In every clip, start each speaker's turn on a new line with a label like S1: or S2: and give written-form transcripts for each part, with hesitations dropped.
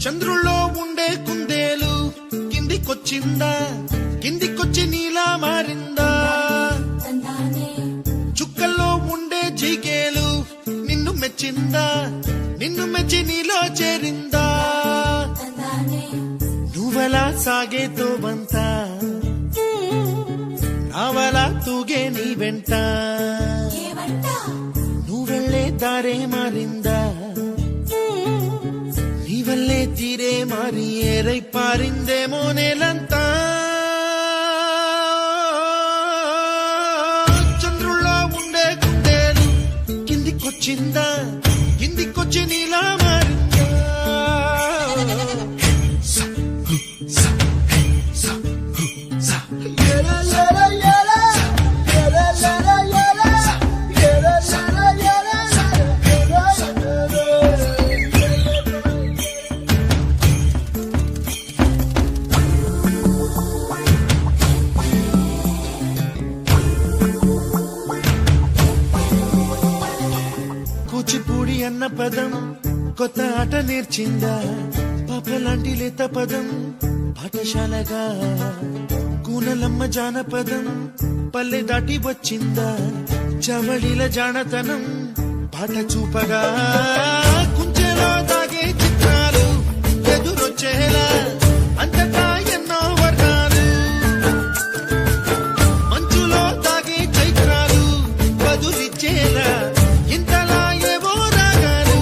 S1: చంద్రుల్లో ఉండే కుందేలు కిందికొచ్చిందా, కిందికొచ్చి నీలా మారిందా? చుక్కల్లో ఉండే జిగేలు నిన్ను మెచ్చిందా, నిన్ను మెచ్చి నీలో చేరిందా? నువ్వలా సాగేతో బంత, నావలా తూగే నీ వెంట, నువ్వెళ్ళే దారే మారిందా, నీ వల్లే తీరే మారి ఏరై పారిందేమో నేలంతా. చంద్రుల్లో ఉండే కుందేలు కిందికొచ్చిందా, కిందికొచ్చి నీలా మారిందా? కూచిపూడి అన్న పదం కొత్త ఆట నేర్చిందా, పాపలాంటి లేత పదం పాఠశాలగా, కూనలమ్మ జానపదం పల్లె దాటి వచ్చిందా, చవళిల జానతనం పాట చూపగా, కుంచెలో దాగే చిత్రాలు ఎదురొచ్చేలా అంతటా ఎన్నో వర్ణాలు, మంచులో దాగే చైత్రాలు బదులిచ్చేలా ఇంతలా ఏవో రాగాలు.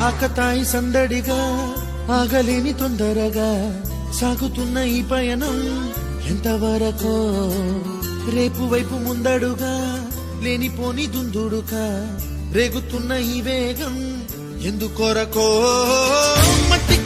S1: ఆకతాయి సందడిగా ఆగలేని తొందరగా సాగుతున్న ఈ పయనం ఎంతవరకో, రేపు వైపు ముందడుగా లేనిపోని దుందుడుగా రేగుతున్న ఈ వేగం ఎందుకొరకో. మట్టి